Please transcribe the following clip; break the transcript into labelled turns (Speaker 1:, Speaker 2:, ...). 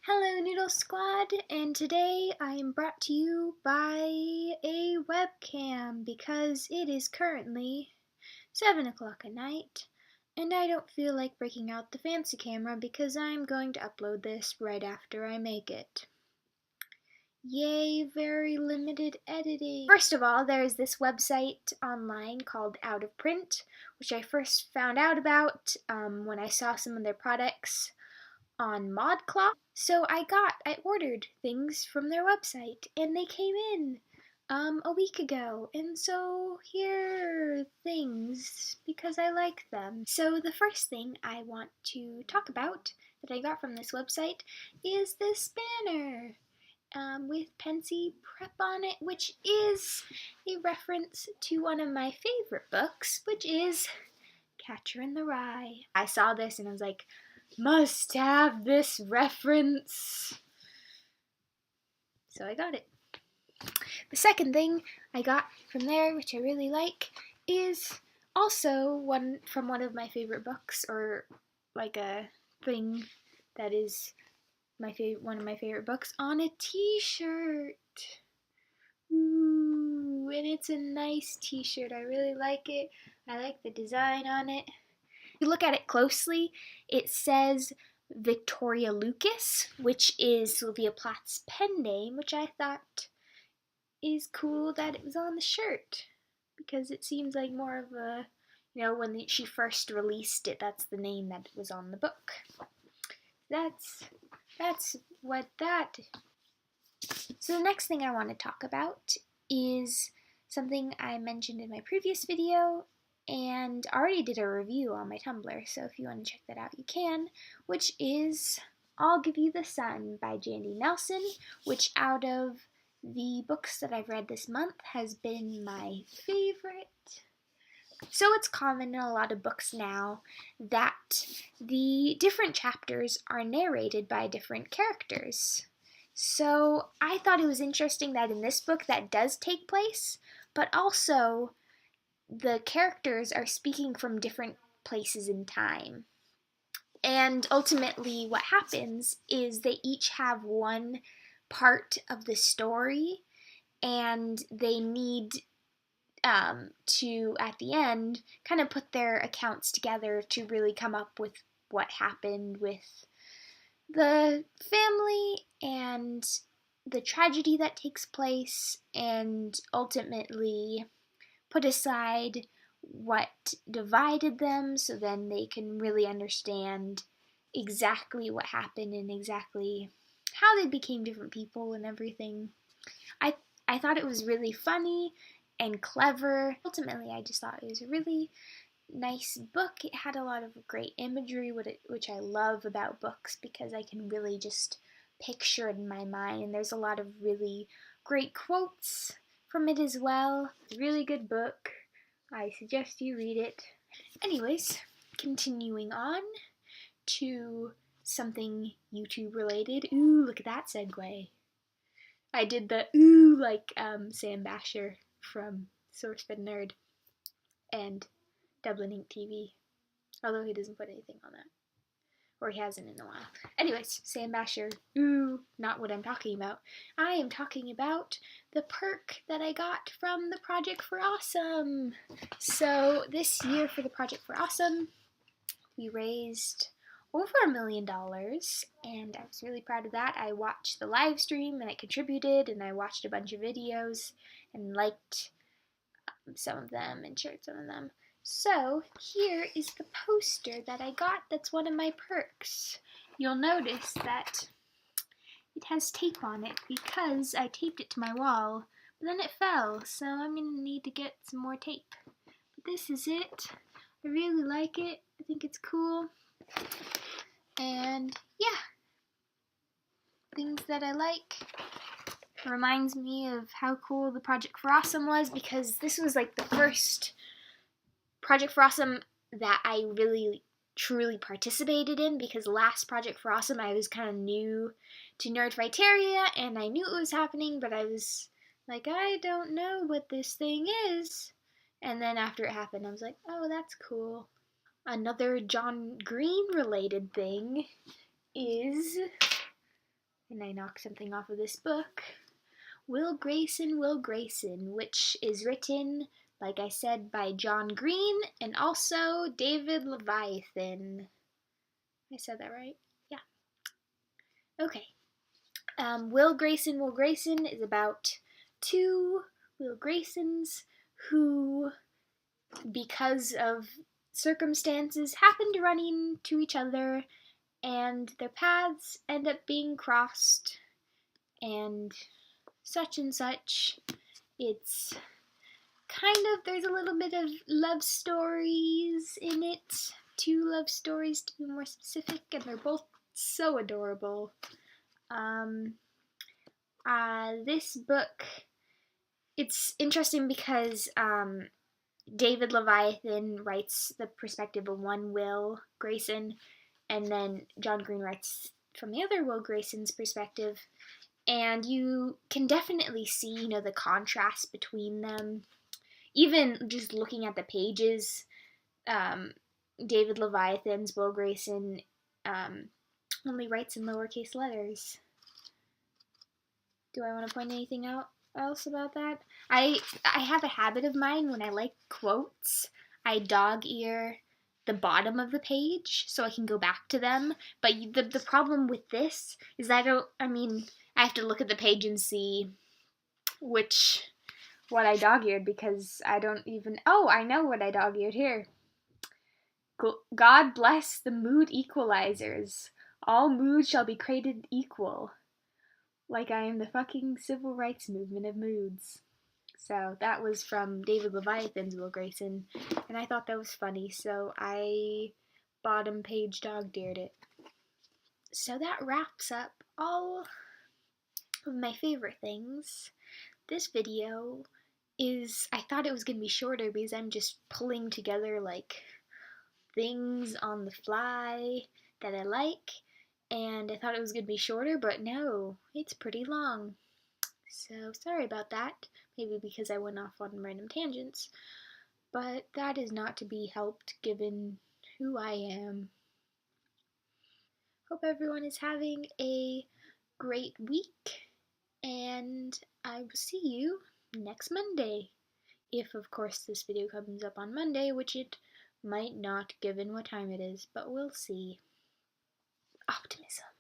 Speaker 1: Hello Noodle Squad, and today I am brought to you by a webcam because it is currently 7 o'clock at night and I don't feel like breaking out the fancy camera because I'm going to upload this right after I make it. Yay, very limited editing. First of all, there's this website online called Out of Print, which I first found out about when I saw some of their products on ModCloth. So I ordered things from their website and they came in a week ago. And so here are things because I like them. So the first thing I want to talk about that I got from this website is this banner with Pensy Prep on it, which is a reference to one of my favorite books, which is Catcher in the Rye. I saw this and I was like, must have this reference. So I got it. The second thing I got from there, which I really like, is also one from one of my favorite books, or like a thing that is one of my favorite books on a t-shirt. Ooh, and it's a nice t-shirt. I really like it. I like the design on it. If you look at it closely, it says Victoria Lucas, which is Sylvia Plath's pen name, which I thought is cool that it was on the shirt because it seems like more of a, when she first released it, that's the name that was on the book. That's what that. So the next thing I want to talk about is something I mentioned in my previous video and already did a review on my Tumblr, so if you want to check that out you can, which is I'll Give You the Sun by Jandy Nelson, which out of the books that I've read this month has been my favorite. So it's common in a lot of books now that the different chapters are narrated by different characters. So I thought it was interesting that in this book that does take place, but also the characters are speaking from different places in time. And ultimately what happens is they each have one part of the story and they need to, at the end, kind of put their accounts together to really come up with what happened with the family and the tragedy that takes place, and ultimately put aside what divided them so then they can really understand exactly what happened and exactly how they became different people and everything. I thought it was really funny and clever. Ultimately, I just thought it was a really nice book. It had a lot of great imagery, which I love about books because I can really just picture it in my mind, and there's a lot of really great quotes from it as well. It's a really good book. I suggest you read it. Anyways, continuing on to something YouTube related. Ooh, look at that segue. I did the ooh like Sam Basher from SourceFed Nerd and Dublin Ink TV. Although he doesn't put anything on that. Or he hasn't in a while. Anyways, Sam Basher. Ooh, not what I'm talking about. I am talking about the perk that I got from the Project for Awesome. So this year for the Project for Awesome, we raised over $1 million, and I was really proud of that. I watched the live stream and I contributed, and I watched a bunch of videos and liked some of them and shared some of them. So here is the poster that I got that's one of my perks. You'll notice that it has tape on it because I taped it to my wall, but then it fell, so I'm going to need to get some more tape. But this is it. I really like it. I think it's cool. And yeah, things that I like. Reminds me of how cool the Project for Awesome was, because this was like the first Project for Awesome that I really truly participated in, because last Project for Awesome I was kind of new to Nerdfighteria and I knew it was happening, but I was like, I don't know what this thing is. And then after it happened I was like, oh, that's cool. Another John Green related thing is and I knocked something off of this book. Will Grayson, which is written, like I said, by John Green and also David Leviathan. I said that right? Yeah. Okay. Will Grayson is about two Will Graysons who, because of circumstances, happen to run into each other and their paths end up being crossed and such. It's kind of, there's a little bit of love stories in it. 2 love stories to be more specific, and they're both so adorable. This book, it's interesting because David Leviathan writes the perspective of one Will Grayson, and then John Green writes from the other Will Grayson's perspective. And you can definitely see, the contrast between them. Even just looking at the pages, David Leviathan's Will Grayson only writes in lowercase letters. Do I want to point anything out else about that? I have a habit of mine when I like quotes, I dog ear the bottom of the page so I can go back to them. But the problem with this is I have to look at the page and see what I dog-eared, because I don't even, I know what I dog-eared here. God bless the mood equalizers. All moods shall be created equal. Like I am the fucking civil rights movement of moods. So that was from David Leviathan's Will Grayson, and I thought that was funny, so I bottom page dog-deared it. So that wraps up all of my favorite things. This video I thought it was going to be shorter because I'm just pulling together things on the fly that I like, and I thought it was going to be shorter, but no, it's pretty long. So sorry about that, maybe because I went off on random tangents, but that is not to be helped given who I am. Hope everyone is having a great week, and I will see you next Monday. If, of course, this video comes up on Monday, which it might not given what time it is, but we'll see. Optimism.